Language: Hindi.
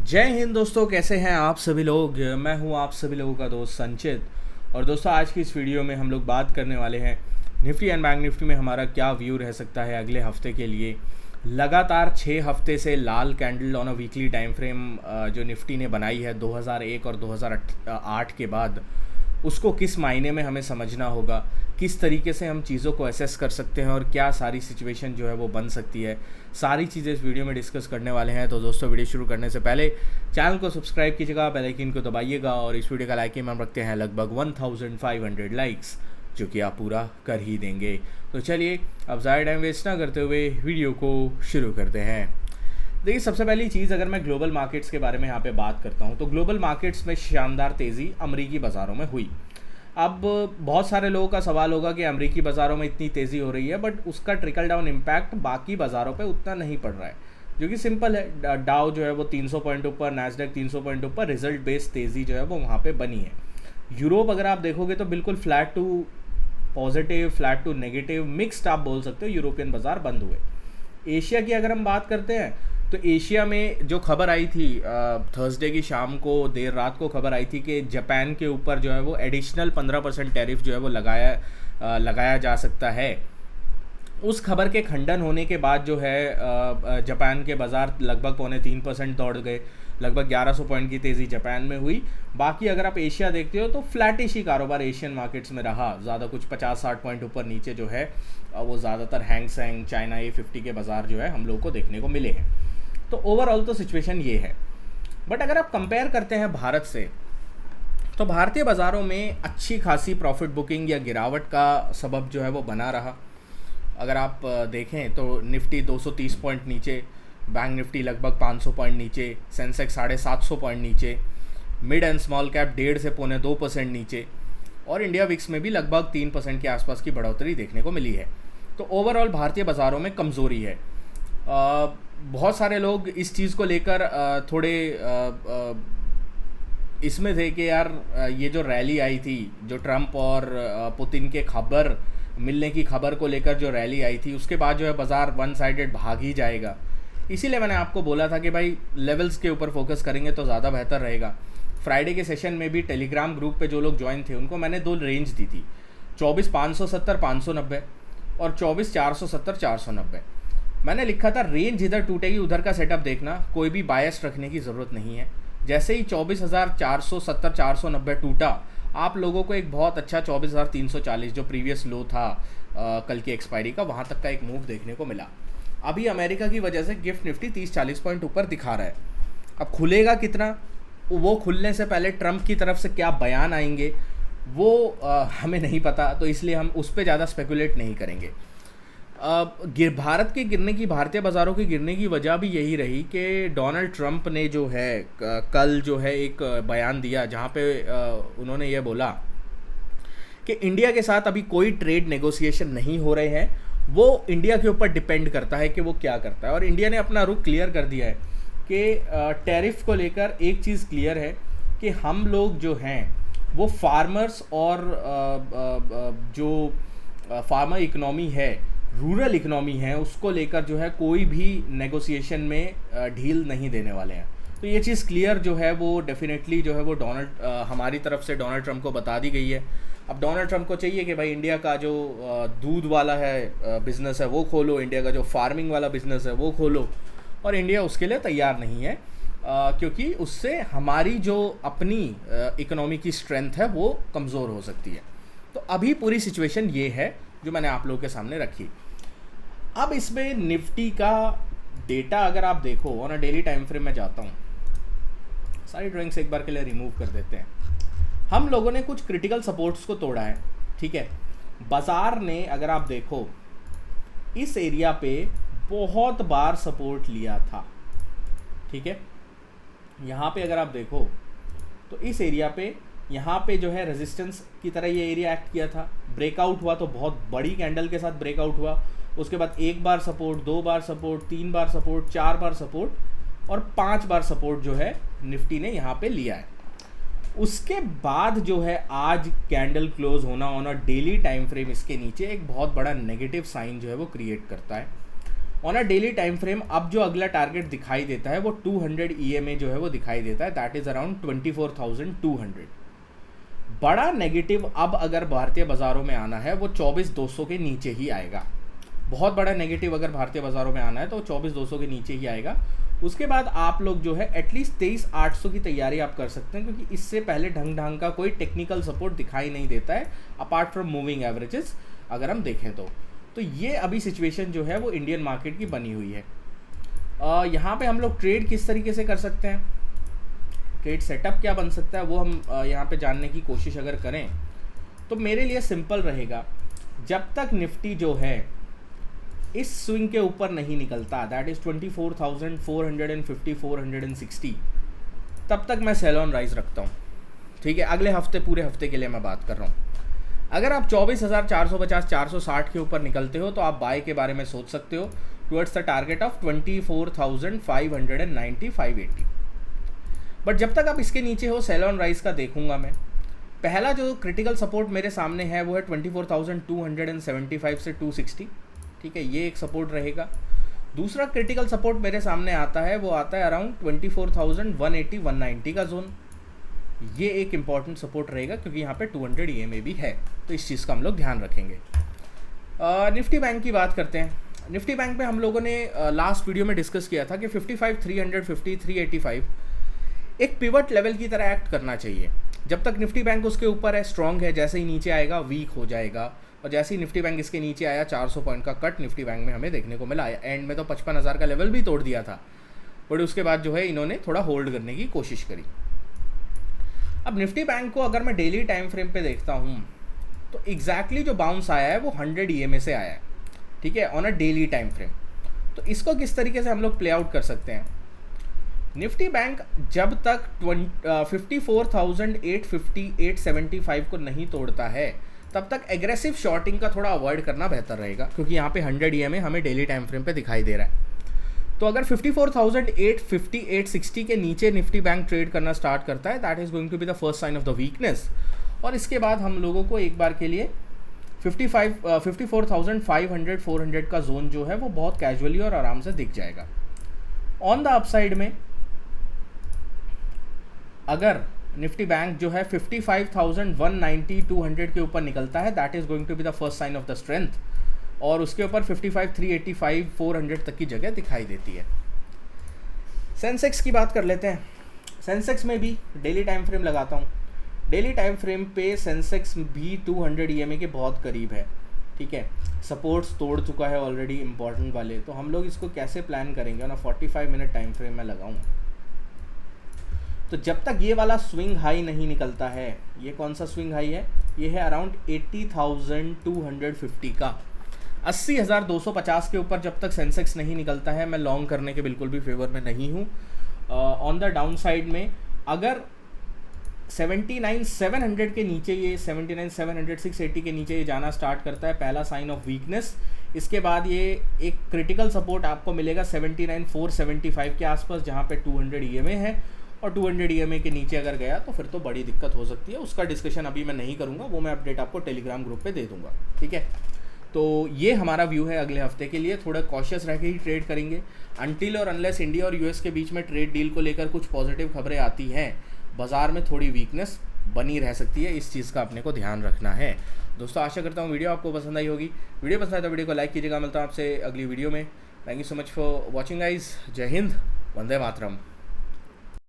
जय हिंद दोस्तों, कैसे हैं आप सभी लोग। मैं हूं आप सभी लोगों का दोस्त संचित। और दोस्तों, आज की इस वीडियो में हम लोग बात करने वाले हैं निफ्टी एंड बैंक निफ्टी में हमारा क्या व्यू रह सकता है अगले हफ्ते के लिए। लगातार 6 हफ्ते से लाल candle on a weekly time frame जो निफ्टी ने बनाई है 2001 और 2008 के बाद, उसको किस मायने में हमें समझना होगा, किस तरीके से हम चीज़ों को असेस कर सकते हैं और क्या सारी सिचुएशन जो है वो बन सकती है, सारी चीज़ें इस वीडियो में डिस्कस करने वाले हैं। तो दोस्तों, वीडियो शुरू करने से पहले चैनल को सब्सक्राइब कीजिएगा, बेल आइकन को दबाइएगा और इस वीडियो का लाइक हम रखते हैं लगभग 1500 लाइक्स, जो कि आप पूरा कर ही देंगे। तो चलिए, अब ज़्यादा टाइम वेस्ट ना करते हुए वीडियो को शुरू करते हैं। देखिए, सबसे पहली चीज़, अगर मैं ग्लोबल मार्केट्स के बारे में यहाँ पे बात करता हूँ तो ग्लोबल मार्केट्स में शानदार तेज़ी अमरीकी बाज़ारों में हुई। अब बहुत सारे लोगों का सवाल होगा कि अमरीकी बाज़ारों में इतनी तेज़ी हो रही है, बट उसका ट्रिकल डाउन इम्पैक्ट बाकी बाज़ारों पे उतना नहीं पड़ रहा है, जो कि सिंपल है। डाउ जो है वो 300 पॉइंट ऊपर, नैस्डैक 300 पॉइंट ऊपर, रिजल्ट बेस्ड तेज़ी जो है वो वहाँ पे बनी है। यूरोप अगर आप देखोगे तो बिल्कुल flat to positive, flat to negative, mixed आप बोल सकते हो, यूरोपियन बाज़ार बंद हुए। एशिया की अगर हम बात करते हैं तो एशिया में जो खबर आई थी थर्सडे की शाम को, देर रात को खबर आई थी कि जापान के ऊपर जो है वो एडिशनल 15% टैरिफ जो है वो लगाया जा सकता है। उस खबर के खंडन होने के बाद जो है जापान के बाज़ार लगभग 2.75% दौड़ गए, लगभग 1100 पॉइंट की तेज़ी जापान में हुई। बाकी अगर आप एशिया देखते हो तो फ्लैटिश ही कारोबार एशियन मार्केट्स में रहा, ज़्यादा कुछ 50-60 पॉइंट ऊपर नीचे जो है वो ज़्यादातर हैंग सेंग, चाइना A50 के बाज़ार जो है हम लोग को देखने को मिले हैं। तो ओवरऑल तो सिचुएशन ये है। बट अगर आप कंपेयर करते हैं भारत से, तो भारतीय बाज़ारों में अच्छी खासी प्रॉफिट बुकिंग या गिरावट का सबब जो है वो बना रहा। अगर आप देखें तो निफ्टी 230 पॉइंट नीचे, बैंक निफ्टी लगभग 500 पॉइंट नीचे, सेंसेक्स 750 पॉइंट नीचे, मिड एंड स्मॉल कैप 1.5 से 2% नीचे, और इंडिया विक्स में भी लगभग 3% के आसपास की बढ़ोतरी देखने को मिली है। तो ओवरऑल भारतीय बाज़ारों में कमज़ोरी है। बहुत सारे लोग इस चीज़ को लेकर थोड़े इसमें थे कि यार ये जो रैली आई थी, जो ट्रंप और पुतिन के खबर मिलने की खबर को लेकर जो रैली आई थी, उसके बाद जो है बाज़ार वन साइडेड भाग ही जाएगा। इसीलिए मैंने आपको बोला था कि भाई लेवल्स के ऊपर फोकस करेंगे तो ज़्यादा बेहतर रहेगा। फ्राइडे के सेशन में भी टेलीग्राम ग्रुप पे जो लोग ज्वाइन थे उनको मैंने 2 रेंज दी थी, 24,570 590 और 24,470 490। मैंने लिखा था रेंज इधर टूटेगी उधर का सेटअप देखना, कोई भी बायस रखने की ज़रूरत नहीं है। जैसे ही 24,470 490 टूटा, आप लोगों को एक बहुत अच्छा 24,340 जो प्रीवियस लो था कल की एक्सपायरी का, वहाँ तक का एक मूव देखने को मिला। अभी अमेरिका की वजह से गिफ्ट निफ्टी 30-40 पॉइंट ऊपर दिखा रहा है। अब खुलेगा कितना, वो खुलने से पहले ट्रंप की तरफ से क्या बयान आएंगे वो हमें नहीं पता, तो इसलिए हम उस पर ज़्यादा स्पेकुलेट नहीं करेंगे। भारत के गिरने की, भारतीय बाज़ारों के गिरने की वजह भी यही रही कि डोनाल्ड ट्रंप ने जो है कल जो है एक बयान दिया, जहाँ पे उन्होंने ये बोला कि इंडिया के साथ अभी कोई ट्रेड नेगोशिएशन नहीं हो रहे हैं, वो इंडिया के ऊपर डिपेंड करता है कि वो क्या करता है। और इंडिया ने अपना रुख क्लियर कर दिया है कि टैरिफ को लेकर एक चीज़ क्लियर है कि हम लोग जो हैं वो फार्मर्स और जो फार्मर इकनॉमी है, रूरल इकनॉमी है, उसको लेकर जो है कोई भी नेगोशिएशन में ढील नहीं देने वाले हैं। तो ये चीज़ क्लियर जो है वो डेफिनेटली जो है वो हमारी तरफ से डोनाल्ड ट्रंप को बता दी गई है। अब डोनाल्ड ट्रंप को चाहिए कि भाई इंडिया का जो दूध वाला है बिज़नेस है वो खोलो, इंडिया का जो फार्मिंग वाला बिज़नेस है वो खोलो, और इंडिया उसके लिए तैयार नहीं है क्योंकि उससे हमारी जो अपनी इकोनॉमी की स्ट्रेंथ है वो कमज़ोर हो सकती है। तो अभी पूरी सिचुएशन ये है जो मैंने आप लोगों के सामने रखी। अब इसमें निफ्टी का डेटा अगर आप देखो on a daily time frame में जाता हूँ, सारी ड्राइंग्स एक बार के लिए रिमूव कर देते हैं। हम लोगों ने कुछ क्रिटिकल सपोर्ट्स को तोड़ा है, ठीक है। बाज़ार ने अगर आप देखो इस एरिया पे बहुत बार सपोर्ट लिया था, ठीक है। यहाँ पे अगर आप देखो तो इस एरिया पे, यहाँ पे जो है रेजिस्टेंस की तरह ये एरिया एक्ट किया था। ब्रेकआउट हुआ तो बहुत बड़ी कैंडल के साथ ब्रेकआउट हुआ, उसके बाद 1 बार सपोर्ट, 2 बार सपोर्ट, 3 बार सपोर्ट, 4 बार सपोर्ट और 5 बार सपोर्ट जो है निफ्टी ने यहाँ पे लिया है। उसके बाद जो है आज कैंडल क्लोज होना on a daily time frame इसके नीचे एक बहुत बड़ा नेगेटिव साइन जो है वो क्रिएट करता है। On a daily time frame अब जो अगला टारगेट दिखाई देता है वो 200 EMA जो है वो दिखाई देता है, दैट इज़ अराउंड 24,200। बड़ा नेगेटिव अब अगर भारतीय बाज़ारों में आना है वो 24,200 के नीचे ही आएगा। बहुत बड़ा नेगेटिव अगर भारतीय बाज़ारों में आना है तो 24,200 के नीचे ही आएगा। उसके बाद आप लोग जो है एटलीस्ट 23,800 की तैयारी आप कर सकते हैं, क्योंकि इससे पहले ढंग का कोई टेक्निकल सपोर्ट दिखाई नहीं देता है अपार्ट फ्रॉम मूविंग एवरेजेस अगर हम देखें तो ये अभी सिचुएशन जो है वो इंडियन मार्केट की बनी हुई है। यहाँ पे हम लोग ट्रेड किस तरीके से कर सकते हैं, ट्रेड सेटअप क्या बन सकता है, वो हम यहाँ पे जानने की कोशिश अगर करें तो मेरे लिए सिंपल रहेगा, जब तक निफ्टी जो है इस स्विंग के ऊपर नहीं निकलता, दैट इज़ 24,450 460, तब तक मैं सेल ऑन राइज रखता हूँ। ठीक है, अगले हफ्ते पूरे हफ्ते के लिए मैं बात कर रहा हूँ। अगर आप 24,450 460 के ऊपर निकलते हो तो आप बाय के बारे में सोच सकते हो towards the target of 24,590 580। But जब तक आप इसके नीचे हो सेल ऑन राइज का देखूंगा मैं। पहला जो क्रिटिकल सपोर्ट मेरे सामने है वो है 24,275 से 260। ठीक है, ये एक सपोर्ट रहेगा। दूसरा क्रिटिकल सपोर्ट मेरे सामने आता है वो आता है अराउंड 24,180 190 का जोन। ये एक इम्पॉर्टेंट सपोर्ट रहेगा क्योंकि यहाँ पे 200 EMA भी है, तो इस चीज़ का हम लोग ध्यान रखेंगे। निफ्टी बैंक की बात करते हैं। निफ्टी बैंक पे हम लोगों ने लास्ट वीडियो में डिस्कस किया था कि 55,350 385 एक पिवट लेवल की तरह एक्ट करना चाहिए। जब तक निफ्टी बैंक उसके ऊपर है, स्ट्रॉन्ग है, जैसे ही नीचे आएगा वीक हो जाएगा, और जैसे ही निफ्टी बैंक इसके नीचे आया 400 पॉइंट का कट निफ्टी बैंक में हमें देखने को मिला। एंड में तो 55,000 का लेवल भी तोड़ दिया था, बट उसके बाद जो है इन्होंने थोड़ा होल्ड करने की कोशिश करी। अब निफ्टी बैंक को अगर मैं डेली टाइम फ्रेम पे देखता हूँ तो एग्जैक्टली जो बाउंस आया है वो 100 EMA से आया है। ठीक है, on a daily time frame. तो इसको किस तरीके से हम लोग प्ले आउट कर सकते हैं, निफ्टी बैंक जब तक 54,850 875 को नहीं तोड़ता है तब तक एग्रेसिव शॉर्टिंग का थोड़ा अवॉइड करना बेहतर रहेगा, क्योंकि यहाँ पे 100 EMA हमें डेली टाइम फ्रेम पे दिखाई दे रहा है। तो अगर 54,850 860 के नीचे निफ्टी बैंक ट्रेड करना स्टार्ट करता है, that is going to be the first sign of the weakness. और इसके बाद हम लोगों को एक बार के लिए 54,500 400 का जोन जो है वो बहुत कैजुअली और आराम से दिख जाएगा। ऑन द अपसाइड में अगर निफ्टी बैंक जो है 55,190 200 के ऊपर निकलता है, that is going to be the first sign of the strength, और उसके ऊपर 55,385 400 तक की जगह दिखाई देती है। सेंसेक्स की बात कर लेते हैं। सेंसेक्स में भी डेली टाइम फ्रेम लगाता हूँ। डेली टाइम फ्रेम पे सेंसेक्स भी 200 EMA के बहुत करीब है। ठीक है, सपोर्ट्स तोड़ चुका है ऑलरेडी इंपॉर्टेंट वाले। तो हम लोग इसको कैसे प्लान करेंगे ना, 45 मिनट टाइम फ्रेम में लगाऊँ। तो जब तक ये वाला स्विंग हाई नहीं निकलता है, ये कौन सा स्विंग हाई है, ये है अराउंड 80,250 का। 80,250 के ऊपर जब तक सेंसेक्स नहीं निकलता है, मैं लॉन्ग करने के बिल्कुल भी फेवर में नहीं हूँ। ऑन द डाउन साइड में अगर 79,700 के नीचे, ये 79,700 680 के नीचे ये जाना स्टार्ट करता है, पहला साइन ऑफ वीकनेस। इसके बाद ये एक क्रिटिकल सपोर्ट आपको मिलेगा 79,475 के आसपास, जहाँ पे 200 EMA है, और 200 EMA के नीचे अगर गया तो फिर तो बड़ी दिक्कत हो सकती है। उसका डिस्कशन अभी मैं नहीं करूँगा, वो मैं अपडेट आपको टेलीग्राम ग्रुप पे दे दूँगा। ठीक है, तो ये हमारा व्यू है अगले हफ्ते के लिए। थोड़ा कॉशियस रह के ही ट्रेड करेंगे अनटिल और अनलेस इंडिया और US के बीच में ट्रेड डील को लेकर कुछ पॉजिटिव खबरें आती हैं, बाज़ार में थोड़ी वीकनेस बनी रह सकती है। इस चीज़ का अपने को ध्यान रखना है। दोस्तों, आशा करता हूँ वीडियो आपको पसंद आई होगी। वीडियो पसंद आए तो वीडियो को लाइक कीजिएगा। मिलता हूँ आपसे अगली वीडियो में। Thank you so much for watching guys. जय हिंद, वंदे मातरम।